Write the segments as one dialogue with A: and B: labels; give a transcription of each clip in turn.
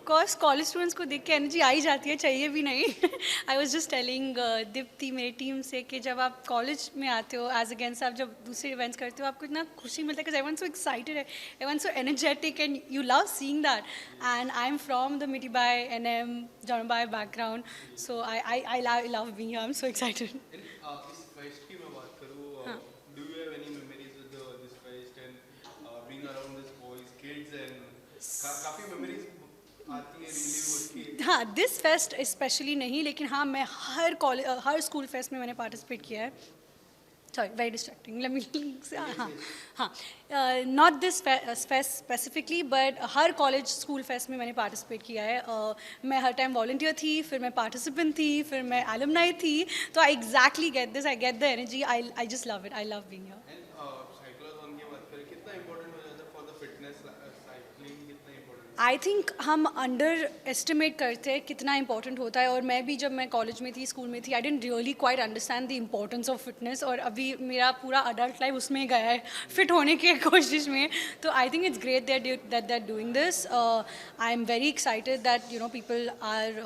A: Course college students को देख के एनर्जी आ ही जाती है, चाहिए भी नहीं. I was just telling Deepti मेरी टीम से कि जब आप कॉलेज में आते हो एज अगेंस्ट आप जब दूसरे इवेंट्स करते हो आपको इतना खुशी मिलता है कि एवन सो एक्साइटेड है, even so energetic and you love seeing that. And I am from the Mithibai NM जॉनबाय background, so I love being here. I am so excited.
B: इस फेस्ट की मैं बात करूँ, do you have any memories with this fest and being around this boys kids and काफी memories आती है relieve होती है?
A: हाँ, दिस फेस्ट स्पेशली नहीं, लेकिन हाँ मैं हर स्कूल फेस्ट में मैंने पार्टिसिपेट किया है. Sorry, very distracting. Let me हाँ हाँ, not this fest specifically but her college school fest में मैंने पार्टिसिपेट किया है. मैं हर टाइम वॉल्टियर थी, फिर मैं पार्टिसिपेंट थी, फिर मैं एलुमनाई थी. तो आई exactly get this, I get the energy. I just love it. I love being here.
B: Cyclothon की बात करें, कितना इम्पोर्टेंट हो जाता है फॉर द फिटनेस? साइक्लिंग कितना इम्पोर्टेंट?
A: आई थिंक हम अंडर एस्टिमेट करते हैं कितना इंपॉर्टेंट होता है. और मैं भी जब मैं कॉलेज में थी, स्कूल में थी, I didn't really quite understand the importance of fitness. और अभी मेरा पूरा अडल्ट लाइफ उसमें गया है, फिट होने की कोशिश में. तो I think it's great that doing this. I am very excited that people are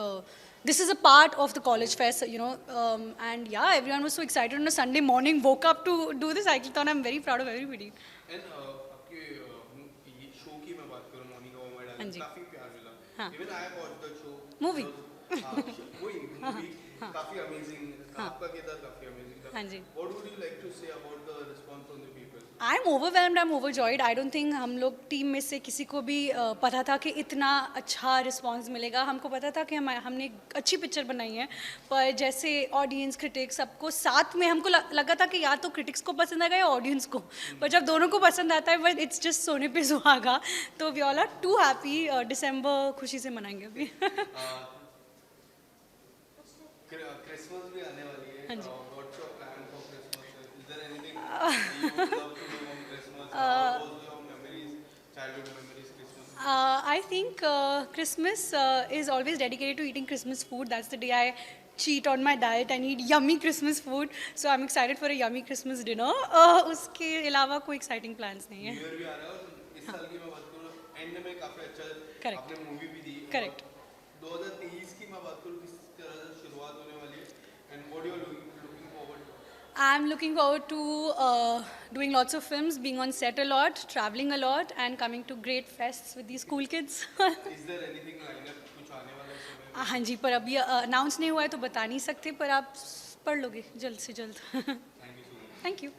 A: this is a part of the college fest, and yeah, everyone was so excited on a Sunday morning, woke up to do this cyclathon. I'm very proud of everybody.
B: And आपके ये show की मैं बात करूँ, मोनिका ओमा
A: हाँ
B: डाल,
A: जी.
B: काफी प्यार मिला.
A: हाँ.
B: Even I watch the show.
A: Movie.
B: वही मूवी काफी अमेजिंग. आपका किरदार काफी अमेजिंग था.
A: हाँ जी.
B: What would you like to say about the response from the people?
A: I'm overwhelmed, I'm overjoyed. I don't think हम लोग टीम में से किसी को भी पता था कि इतना अच्छा रिस्पांस मिलेगा. हमको पता था कि हमने एक अच्छी पिक्चर बनाई है, पर जैसे ऑडियंस, क्रिटिक्स, सबको साथ में हमको लगा था कि या तो क्रिटिक्स को पसंद आएगा या ऑडियंस को. पर जब दोनों को पसंद आता है, बट इट्स जस्ट सोने पे सुहागा. तो we all are too happy. दिसंबर खुशी से मनाएंगे अभी.
B: क्रिसमस भी आने वाली है.
A: हाँ जी.
B: What's your plan for Christmas? Is there anything you would love to do on Christmas? How was your memories, childhood memories Christmas?
A: I think Christmas is always dedicated to eating Christmas food. That's the day I cheat on my diet and eat yummy Christmas food. So I'm excited for a yummy Christmas dinner. उसके अलावा कोई exciting plans नहीं है.
B: New year भी आ रहा है और इस साल की मैं बात करूँ, एंड में काफी अच्छा
A: Correct.
B: आपने मूवी भी दी.
A: Correct.
B: 2023 की मैं बात करूँ, किस तरह से शुरुआत होने वाली है and what you are looking forward?
A: I'm looking forward to doing lots of films, being on set a lot, traveling a lot, and coming to great fests with these cool kids.
B: Is there anything line up, कुछ आने वाला है समय?
A: हाँ जी, पर अभी announce नहीं हुआ है तो बता नहीं सकते, पर आप पढ़ लोगे जल्द से जल्द.
B: Thank you so much.
A: Thank you.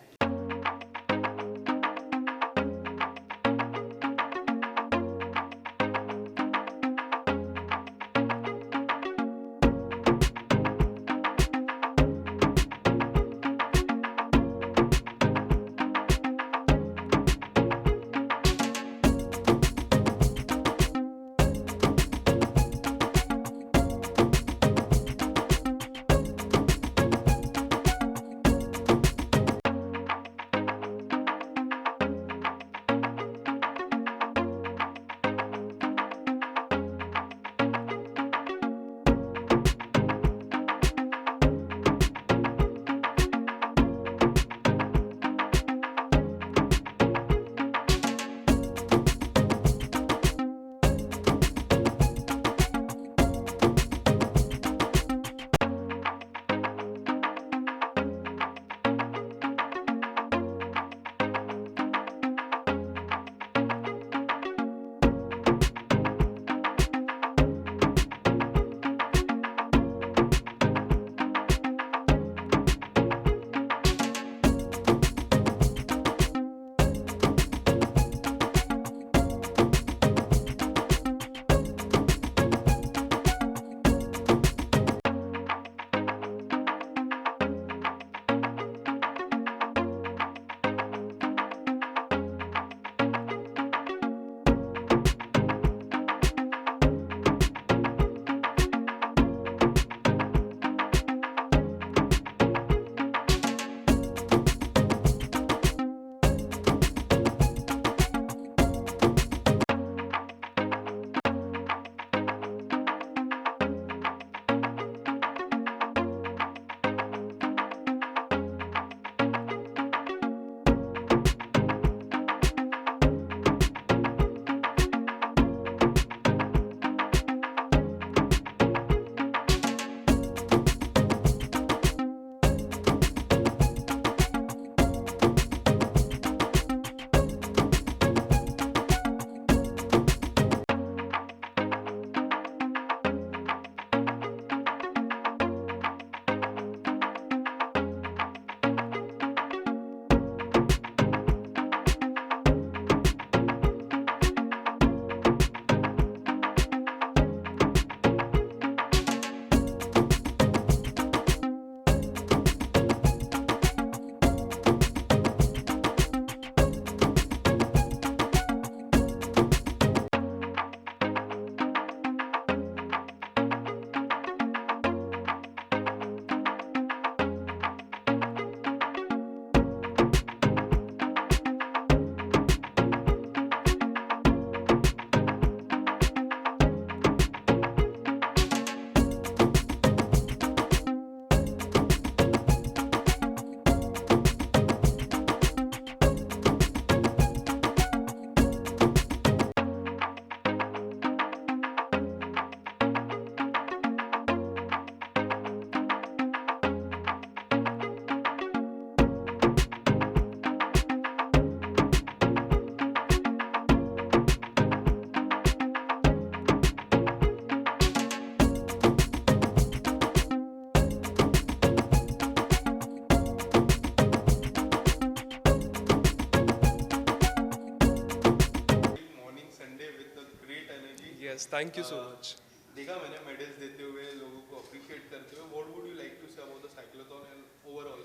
C: yes, thank you so much.
B: देखा मैंने मेडल्स देते हुए लोगों को अप्रिशिएट करते हुए. What would you like to say about the cyclothon and overall?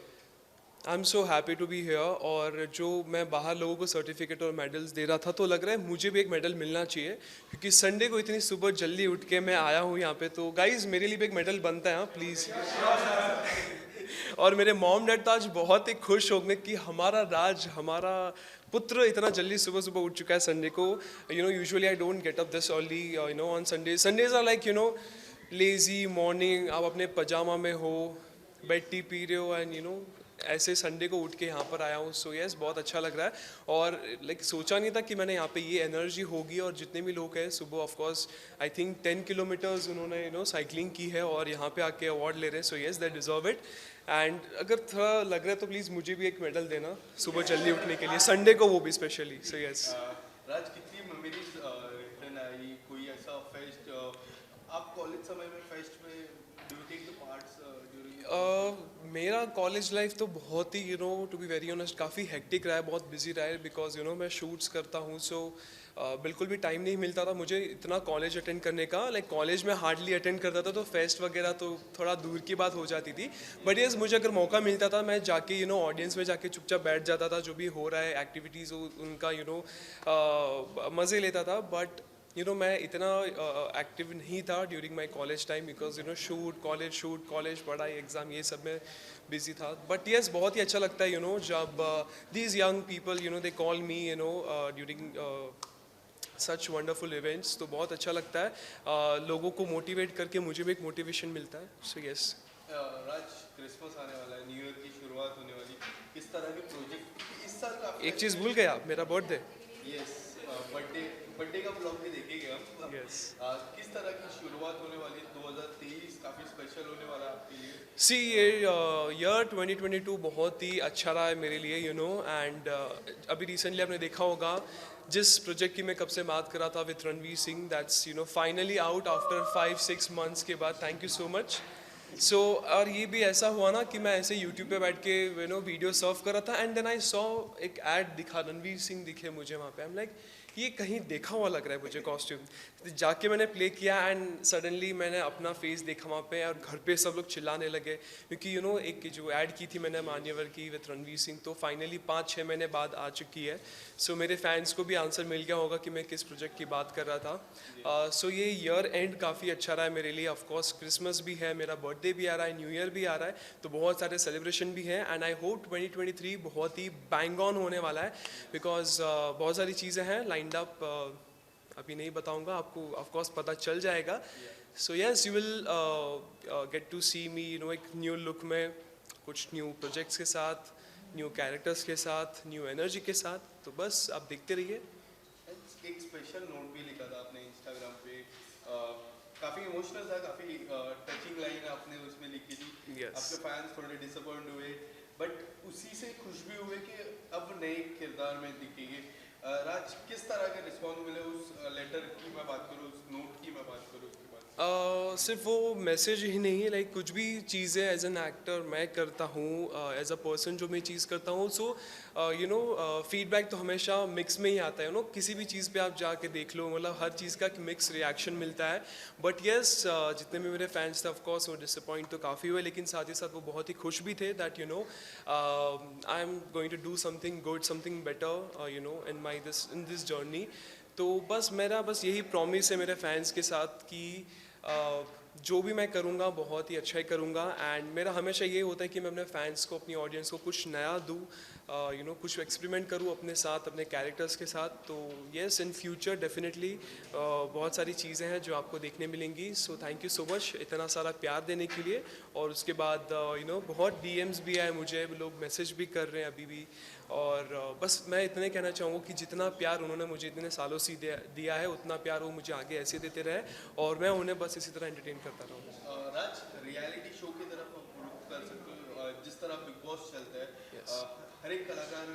C: I am so happy to be here. और जो मैं बाहर लोगों को सर्टिफिकेट और मेडल्स दे रहा था तो लग रहा है मुझे भी एक मेडल मिलना चाहिए, क्योंकि संडे को इतनी सुबह जल्दी उठ के मैं आया हूँ यहाँ पे. तो गाइज मेरे लिए भी एक मेडल बनता है, हाँ प्लीज़. और मेरे मॉम डैड तो आज बहुत ही खुश होंगे कि हमारा राज, हमारा पुत्र इतना जल्दी सुबह सुबह उठ चुका है संडे को. Usually I don't get up this early on Sunday. Sundays are like lazy morning. आप अपने पजामा में हो, बेड टी पी रहे हो, एंड ऐसे संडे को उठ के यहाँ पर आया हूँ. सो यस, बहुत अच्छा लग रहा है. और लाइक सोचा नहीं था कि मैंने यहाँ पे ये एनर्जी होगी. और जितने भी लोग हैं सुबह, of course I think 10 kilometres उन्होंने साइकिलिंग की है और यहाँ पे आके अवार्ड ले रहे हैं. So yes, they deserve it. And अगर थोड़ा लग रहा है तो प्लीज़ मुझे भी एक मेडल देना सुबह जल्दी उठने के लिए, संडे को वो भी स्पेशली. So yes.
B: राज, कितनी मेमोरीज रिटर्न आई? कोई ऐसा फेस्ट आप कॉलेज समय में फेस्ट में do you take the parts during?
C: मेरा कॉलेज लाइफ तो बहुत ही टू बी वेरी ऑनेस्ट काफ़ी हेक्टिक रहा है, बहुत बिजी रहा है. बिकॉज मैं शूट्स करता हूँ. सो बिल्कुल भी टाइम नहीं मिलता था मुझे इतना कॉलेज अटेंड करने का. लाइक कॉलेज में हार्डली अटेंड करता था, तो फेस्ट वगैरह तो थोड़ा दूर की बात हो जाती थी. बट यस, मुझे अगर मौका मिलता था मैं जाके ऑडियंस में जाके चुपचाप बैठ जाता था. जो भी हो रहा है एक्टिविटीज़ उनका मज़े लेता था. बट मैं इतना एक्टिव नहीं था during my college time, because shoot college पढ़ाई एग्ज़ाम ये सब में बिजी था. बट येस, बहुत ही अच्छा लगता है जब these young people they call me during such wonderful events. तो बहुत अच्छा लगता है. लोगों को मोटिवेट करके मुझे भी एक मोटिवेशन मिलता है. So yes.
B: राज, क्रिसमस आने वाला है, न्यू ईयर की शुरुआत होने वाली. किस तरह के प्रोजेक्ट इस साल का?
C: एक चीज़ भूल गया, मेरा बर्थडे.
B: यस, बर्थडे का ब्लॉग भी देखेंगे हम.
C: Yes.
B: किस तरह की शुरुआत होने वाली है? 2023 काफ़ी स्पेशल होने वाला है आपके लिए.
C: सी ये ईयर 2022 बहुत ही अच्छा रहा है मेरे लिए. एंड अभी रिसेंटली आपने देखा होगा जिस प्रोजेक्ट की मैं कब से बात कर रहा था with Ranveer Singh, that's finally out after 5-6 months के बाद. Thank you so much. So और ये भी ऐसा हुआ ना कि मैं ऐसे यूट्यूब पे बैठ के वीडियो सर्व कर रहा था, एंड देन आई सॉ एक ऐड दिखा, रणवीर सिंह दिखे मुझे वहाँ पे. आई एम लाइक, ये कहीं देखा हुआ लग रहा है मुझे कॉस्ट्यूम. जाके मैंने प्ले किया एंड सडनली मैंने अपना फेस देखा वहाँ पे, और घर पे सब लोग चिल्लाने लगे. क्योंकि एक जो ऐड की थी मैंने मान्यवर की विथ रणवीर सिंह, तो फाइनली 5-6 महीने बाद आ चुकी है. सो मेरे फैंस को भी आंसर मिल गया होगा कि मैं किस प्रोजेक्ट की बात कर रहा था. सो ये ईयर एंड काफ़ी अच्छा रहा है मेरे लिए. ऑफकोर्स क्रिसमस भी है, मेरा बर्थडे भी आ रहा है, न्यू ईयर भी आ रहा है, तो बहुत सारे सेलिब्रेशन भी हैं. एंड आई होप 2023 बहुत ही बैंग ऑन होने वाला है. बिकॉज बहुत सारी चीज़ें हैं लाइंड अप. अभी नहीं बताऊंगा, आपको ऑफ कोर्स पता चल जाएगा. So yes, you will get to see me एक न्यू लुक में, कुछ न्यू प्रोजेक्ट्स के साथ, न्यू कैरेक्टर्स के साथ, न्यू एनर्जी के साथ. तो बस आप देखते रहिए.
B: एक स्पेशल नोट भी लिखा था आपने इंस्टाग्राम पे. काफ़ी इमोशनल था, काफ़ी टचिंग लाइन आपने उसमें लिखी थी.
C: Yes.
B: आपके फैंस थोड़े डिसअपॉइंट हुए, बट उसी से खुश भी हुए कि अब नए किरदार में दिखेंगे. राज, किस तरह के रिस्पॉन्स मिले उस लेटर की मैं बात करूँ, उस नोट की मैं बात करूँ उसके बाद?
C: सिर्फ वो मैसेज ही नहीं, लाइक कुछ भी चीज़ें एज एन एक्टर मैं करता हूँ, एज अ पर्सन जो मैं चीज़ करता हूँ. सो फीडबैक तो हमेशा मिक्स में ही आता है. किसी भी चीज़ पे आप जाके देख लो, मतलब हर चीज़ का मिक्स रिएक्शन मिलता है. बट येस, जितने भी मेरे फैंस थे ऑफकोर्स वो डिसअपॉइंट तो काफ़ी हुए, लेकिन साथ ही साथ वो बहुत ही खुश भी थे that I am going to do something good, something better in this journey. तो बस मेरा यही प्रॉमिस है मेरे फैंस के साथ कि जो भी मैं करूँगा बहुत ही अच्छा ही करूँगा. एंड मेरा हमेशा ये होता है कि मैं अपने फैंस को, अपनी ऑडियंस को कुछ नया दूँ, कुछ एक्सपेरिमेंट करूँ अपने साथ, अपने कैरेक्टर्स के साथ. तो येस, इन फ्यूचर डेफिनेटली बहुत सारी चीज़ें हैं जो आपको देखने मिलेंगी. So thank you so much इतना सारा प्यार देने के लिए. और उसके बाद बहुत DMs भी आए मुझे, लोग मैसेज भी कर रहे हैं अभी भी. और बस मैं इतने कहना चाहूँगा कि जितना प्यार उन्होंने मुझे इतने सालों से दिया है, उतना प्यार वो मुझे आगे ऐसे देते रहे, और मैं उन्हें बस इसी तरह एंटरटेन करता रहूँ.
B: राज, रियलिटी शो की तरफ आप रुख कर सकते हो. जिस तरह बिग बॉस चलता है,
C: Yes.
B: हर एक कलाकार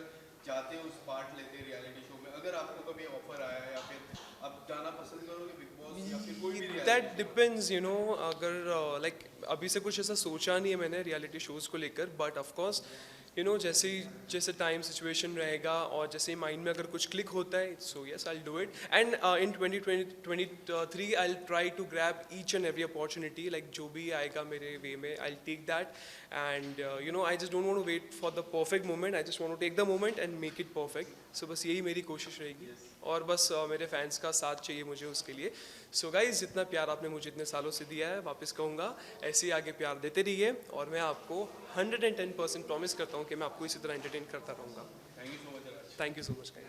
B: जाते हैं, उस पार्ट लेते हैं रियलिटी शो में. अगर आपको कभी ऑफर आया है या फिर आप जाना पसंद करोगे बिग बॉस या फिर कोई भी
C: दैट डिपेंड्स. अगर लाइक अभी से कुछ ऐसा सोचा नहीं है मैंने रियलिटी शोज़ को लेकर, बट ऑफकोर्स जैसे टाइम सिचुएशन रहेगा और जैसे माइंड में अगर कुछ क्लिक होता है, so yes I will do it. And in 2023 I will try to grab each and every opportunity, like जो भी आएगा मेरे वे में I will take that. And I just don't want to wait for the perfect moment, I just want to take the moment and make it perfect. So बस यही मेरी कोशिश रहेगी. और बस मेरे फैंस का साथ चाहिए मुझे उसके लिए. सो गाइज, जितना प्यार आपने मुझे इतने सालों से दिया है, वापस कहूँगा ऐसे ही आगे प्यार देते रहिए. और मैं आपको 110% प्रॉमिस करता हूँ कि मैं आपको इसी तरह एंटरटेन करता रहूँगा.
B: Thank you so much.
C: Thank you so much guys.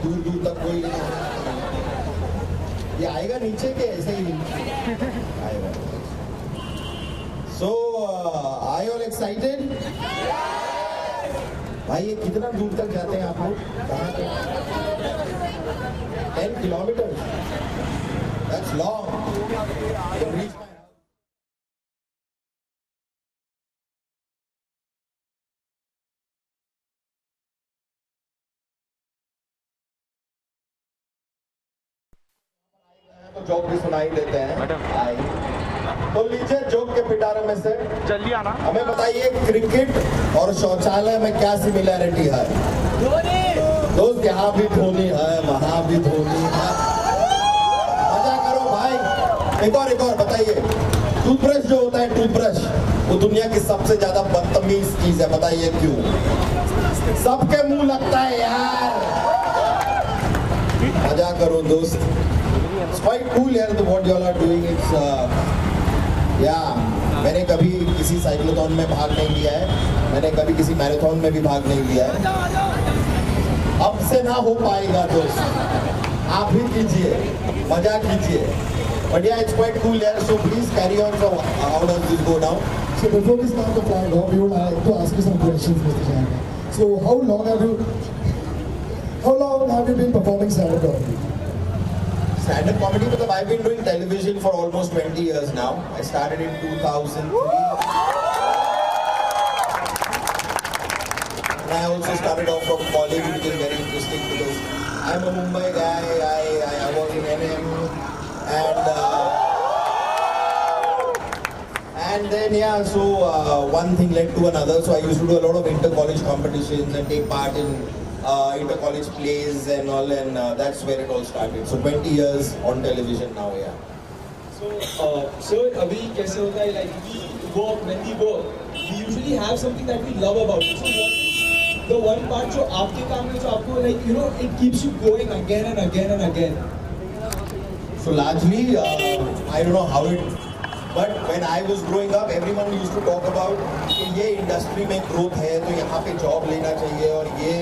D: दूर दूर तक कोई ये आएगा नीचे के ऐसे ही आएगा. सो आर यू ऑल एक्साइटेड? भाई ये कितना दूर तक जाते हैं आप लोग? कहाँ तक? 10 किलोमीटर. That's long. तो जोक भी सुनाई देते हैं. तो लीजिए जोक के पिटारे में से
E: जल्दी आना.
D: हमें बताइए क्रिकेट और शौचालय में क्या सिमिलैरिटी है? दोस्त, यहाँ भी धोनी है, वहाँ भी धोनी है. मजा करो भाई. एक और बताइए. टूथब्रश जो होता है, टूथब्रश वो दुनिया की सबसे ज्यादा बदतमीज चीज है. बताइए क्यों? सबके मुंह लगता है यार. मजा करो दोस्त. It's quite cool here what you all are doing. It's मैंने कभी किसी साइक्लोथॉन में भाग नहीं लिया है. मैंने कभी किसी मैराथन में भी भाग नहीं लिया है. अब से ना हो पाएगा दोस्त. आप भी कीजिए, मजा कीजिए. But yeah, it's quite cool here. So please carry on. So how does this go down?
F: So before we start the flag off, we would like to ask you some questions, Mr. Chanda. So how long have you been performing stand-up comedy?
D: Stand-up comedy, because I've been doing television for almost 20 years now. I started in 2003. And I also started off from Bollywood, which is very interesting because I'm a Mumbai guy. I was in NM, and then so one thing led to another. So I used to do a lot of inter-college competitions and take part in inter-college plays and all, and that's where it all started. So 20 years on television now, yeah.
E: So अभी कैसे होता है, like when we work, we usually have something that we love about it. So what is the one part जो आपके काम में जो आपको like it keeps you going again and again and again?
D: So largely, I don't know how it, but when I was growing up, everyone used to talk about कि ये industry में growth है, तो यहाँ पे job लेना चाहिए, और ये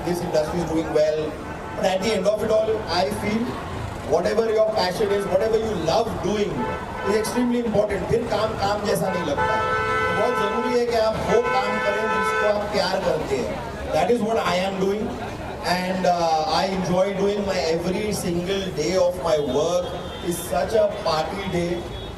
D: this industry is doing well. But at the end of it all, I feel whatever your passion is, whatever you love doing, is extremely important. फिर काम जैसा नहीं लगता. तो बहुत जरूरी है कि आप वो काम करें जिसको आप प्यार करते हैं. That is what I am doing, and I enjoy doing my every single day of my work. Is such a party day.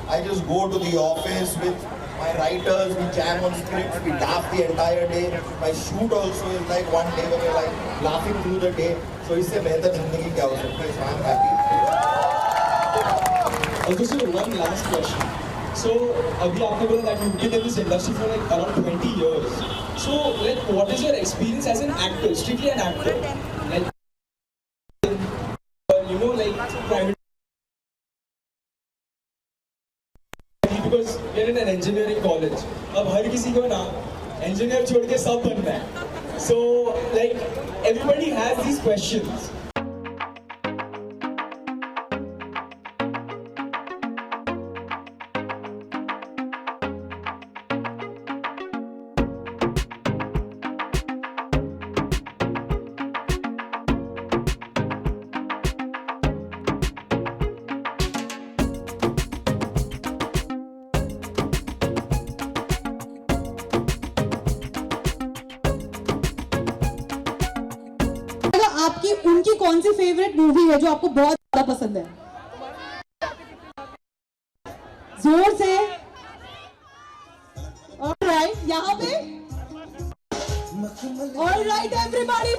D: I just go to the office with my writers, we jam on scripts, we laugh the entire day. My shoot also is like one day where we're like laughing through the day. So इससे बेहतर जिंदगी क्या हो सकता है? So I'm happy.
E: Okay, so one last question. So अभी आपने बोला that you've been in this industry for like around 20 years. So like what is your experience as an actor, strictly an actor? Like you know like private. Because we're in an engineering college. अब हर किसी को ना engineer छोड़ के सब बनना है. So like everybody has these questions.
G: आपकी उनकी कौन सी फेवरेट मूवी है जो आपको बहुत ज्यादा पसंद है? जोर से। ऑलराइट, यहाँ पे। Alright everybody.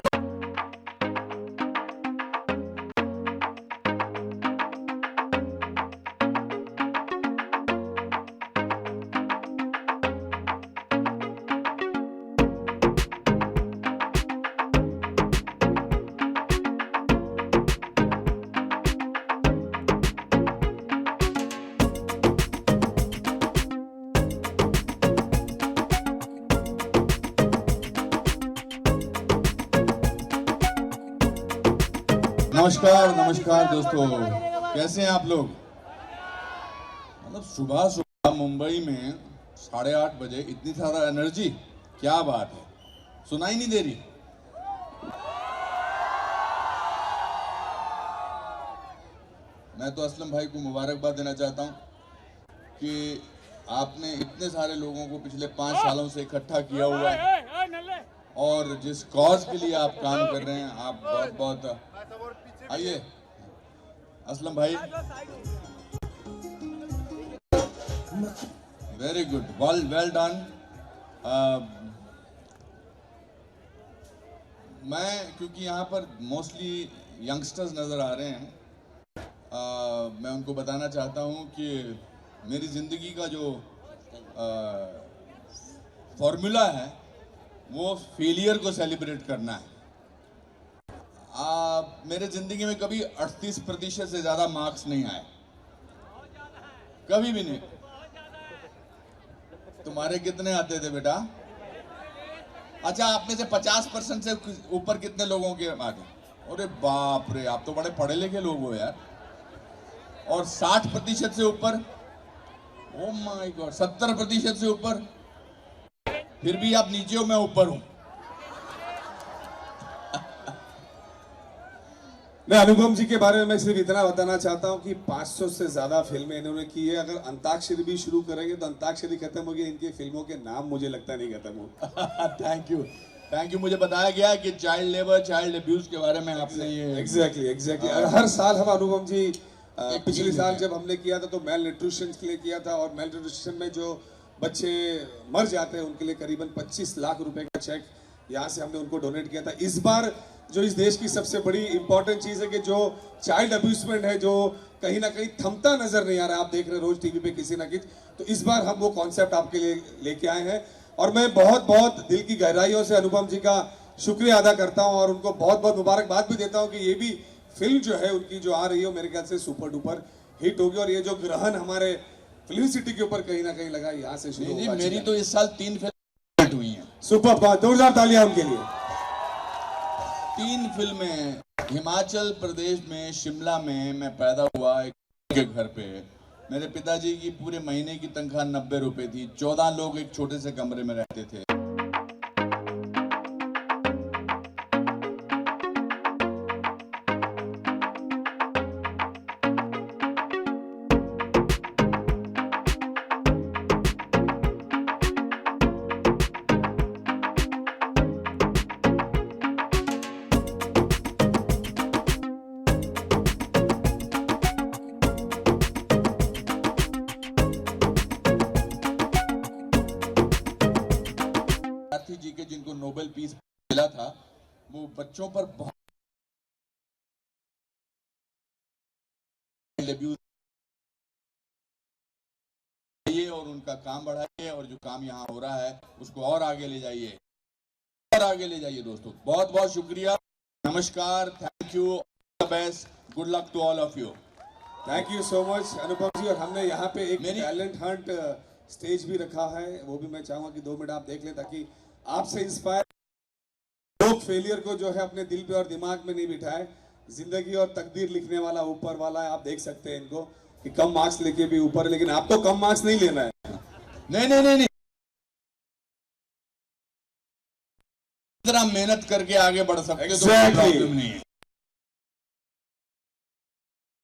H: नमस्कार नमस्कार दोस्तों, कैसे हैं आप लोग? मतलब सुबह सुबह मुंबई में 8:30 बजे इतनी सारा एनर्जी, क्या बात है, सुनाई नहीं दे रही। मैं तो असलम भाई को मुबारकबाद देना चाहता हूं कि आपने इतने सारे लोगों को पिछले 5 सालों से इकट्ठा किया हुआ है और जिस कॉज के लिए आप काम कर रहे हैं, आप बहुत बहुत आइए असलम भाई। Very good, well done. मैं क्योंकि यहाँ पर मोस्टली यंगस्टर्स नज़र आ रहे हैं, मैं उनको बताना चाहता हूँ कि मेरी ज़िंदगी का जो फॉर्मूला है वो फेलियर को सेलिब्रेट करना है। मेरे ज़िंदगी में कभी 38% से ज़्यादा मार्क्स नहीं आए, कभी भी नहीं। तुम्हारे कितने आते थे बेटा? अच्छा, आप में से 50% से ऊपर कितने लोगों के आते? अरे बाप रे, आप तो बड़े पढ़े लिखे लोग हो यार। और 60% से ऊपर? ओ माय गॉड, 70% से ऊपर? फिर भी आप नीचे हो, मैं ऊपर हूं।
I: मैं अनुपम जी के बारे में मैं सिर्फ इतना बताना चाहता हूं कि 500 से ज्यादा फिल्में इन्होंने की है। अगर अंताक्षरी भी शुरू करेंगे तो अंताक्षरी खत्म होगी, इनकी फिल्मों के नाम मुझे लगता नहीं खत्म हो।
H: Thank you. मुझे बताया गया कि चाइल्ड लेबर, चाइल्ड अब्यूज के बारे में आपने ये
I: एग्जैक्टली हर साल हम अनुपम जी पिछले साल जब हमने किया था तो मेल न्यूट्रिशन के लिए किया था, और मेल न्यूट्रिशन में जो बच्चे मर जाते हैं उनके लिए करीबन 25 लाख रुपए का चेक यहाँ से हमने उनको डोनेट किया था। इस बार जो इस देश की सबसे बड़ी इंपॉर्टेंट चीज़ है कि जो चाइल्ड अब्यूजमेंट है जो कहीं ना कहीं थमता नजर नहीं आ रहा है, आप देख रहे हैं रोज टीवी पे किसी ना किसी, तो इस बार हम वो कॉन्सेप्ट आपके लिए लेके आए हैं। और मैं बहुत बहुत दिल की गहराइयों से अनुपम जी का शुक्रिया अदा करता हूँ और उनको बहुत बहुत मुबारकबाद भी देता हूँ कि ये भी फिल्म जो है उनकी जो आ रही है मेरे ख्याल से सुपर डुपर हिट होगी। और ये जो ग्रहण हमारे फिल्म सिटी के ऊपर कहीं ना कहीं लगा, यहाँ से शुरू होगा।
H: मेरी तो इस साल 3 फिल्में हिट हुई हैं।
I: सुपर, जोरदार तालियां उनके लिए।
H: 3 फिल्में हिमाचल प्रदेश में, शिमला में मैं पैदा हुआ एक के घर पे। मेरे पिताजी की पूरे महीने की तनख्वाह 90 रुपए थी। 14 लोग एक छोटे से कमरे में रहते थे। साथी जी के जिनको नोबेल पीस मिला था, वो बच्चों पर बहुत और उनका काम बढ़ाइए, और जो काम यहाँ हो रहा है उसको और आगे ले जाइए, और आगे ले जाइए दोस्तों। बहुत बहुत शुक्रिया, नमस्कार, thank you, all the best, good luck to all of you.
I: Thank you so much Anupam ji. और हमने यहाँ पे एक टैलेंट हंट स्टेज भी रखा है, वो भी मैं चाहूंगा कि 2 मिनट आप देख लें, ताकि आपसे इंस्पायर लोग फेलियर को जो है अपने दिल पे और दिमाग में नहीं बिठाए। जिंदगी और तकदीर लिखने वाला ऊपर वाला है। आप देख सकते हैं इनको कि कम मार्क्स लेके भी ऊपर है, लेकिन आपको कम मार्क्स नहीं लेना है।
H: नहीं नहीं नहीं नहीं, इतना मेहनत करके आगे बढ़ सकते हो, तो कोई प्रॉब्लम नहीं है।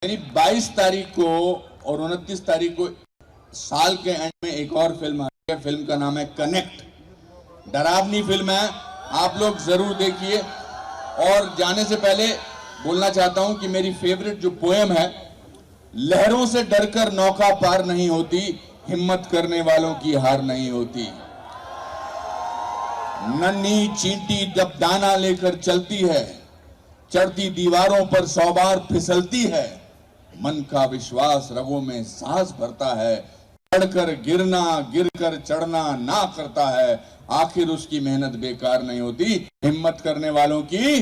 H: यानी 22 तारीख को और 29 तारीख को साल के एंड में एक और फिल्म आ रही है। फिल्म का नाम है कनेक्ट, डरावनी फिल्म है, आप लोग जरूर देखिए। और जाने से पहले बोलना चाहता हूं कि मेरी फेवरेट जो पोएम है, लहरों से डरकर नौका पार नहीं होती, हिम्मत करने वालों की हार नहीं होती। नन्ही चींटी जब दाना लेकर चलती है, चढ़ती दीवारों पर 100 बार फिसलती है, मन का विश्वास रगों में सांस भरता है, चढ़कर गिरना गिरकर चढ़ना ना करता है, आखिर उसकी मेहनत बेकार नहीं होती, हिम्मत करने वालों की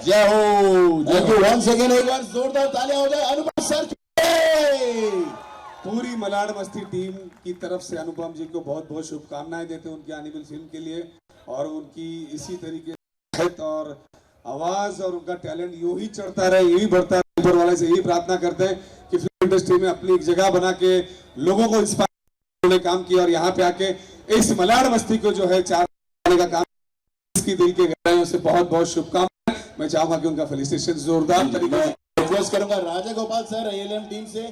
H: जय हो।
D: थैंक यू वंस अगेन, एक बार जोरदार तालियां हो जाए अनुपम सर की।
I: पूरी मलाड मस्ती टीम की तरफ से अनुपम जी को बहुत बहुत शुभकामनाएं देते हैं उनकी आने वाली फिल्म के लिए, और उनकी इसी तरीके से और आवाज और उनका टैलेंट यूं ही चढ़ता रहे, यूं ही बढ़ता रहे। ऊपर वाले से यही प्रार्थना करते हैं कि फिल्म इंडस्ट्री में अपनी एक जगह बना के लोगों को इंस्पायर करने काम किया, और यहाँ पे आके इस मलाड मस्ती को जो है 4 का काम, इसकी दिल के गहराइयों से बहुत बहुत शुभकामनाएं। मैं चाहूंगा कि उनका फेलिसिटेशन जोरदार तरीके से
D: रिक्वेस्ट करूंगा राजा गोपाल सर ALM टीम से।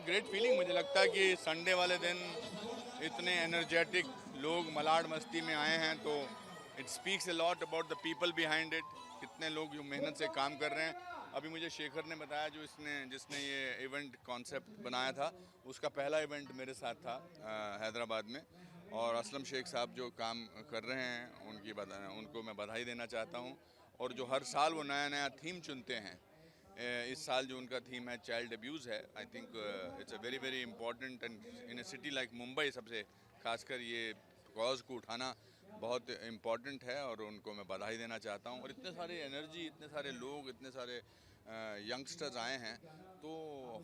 H: Great feeling. मुझे लगता है कि संडे वाले दिन इतने एनर्जेटिक लोग मलाड मस्ती में आए हैं, तो it speaks a lot about the people behind it. कितने लोग जो मेहनत से काम कर रहे हैं। अभी मुझे शेखर ने बताया, जो जिसने ये इवेंट कॉन्सेप्ट बनाया था, उसका पहला इवेंट मेरे साथ था हैदराबाद में। और असलम शेख साहब जो काम कर रहे हैं उनको मैं बधाई देना चाहता हूँ। और जो हर साल वो नया नया थीम चुनते हैं, इस साल जो उनका थीम है चाइल्ड अब्यूज़ है। आई think it's a very very important, and in A city like Mumbai सबसे खासकर ये कॉज को उठाना बहुत इम्पॉर्टेंट है, और उनको मैं बधाई देना चाहता हूँ। और इतने सारे एनर्जी, इतने सारे लोग, इतने सारे यंगस्टर्स आए हैं, तो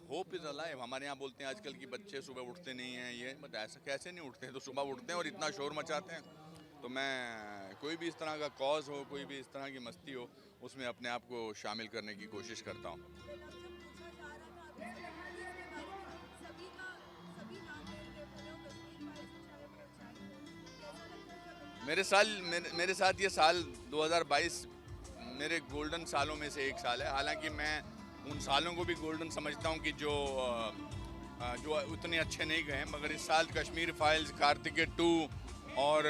H: होप इज़ अलाइव। हमारे यहाँ बोलते हैं आजकल की बच्चे सुबह उठते नहीं हैं, ये बट ऐसा कैसे नहीं उठते हैं, तो सुबह उठते हैं और इतना शोर मचाते हैं। तो मैं कोई भी इस तरह का कॉज हो, कोई भी इस तरह की मस्ती हो, उसमें अपने आप को शामिल करने की कोशिश करता हूँ। मेरे साथ ये साल 2022 मेरे गोल्डन सालों में से एक साल है। हालांकि मैं उन सालों को भी गोल्डन समझता हूँ कि जो उतने अच्छे नहीं गए, मगर इस साल कश्मीर फाइल्स, कार्तिकेय 2 और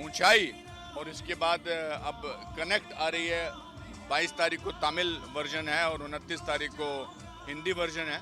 H: ऊंचाई, और इसके बाद अब कनेक्ट आ रही है। 22 तारीख को तमिल वर्जन है और 29 तारीख को
J: हिंदी वर्जन है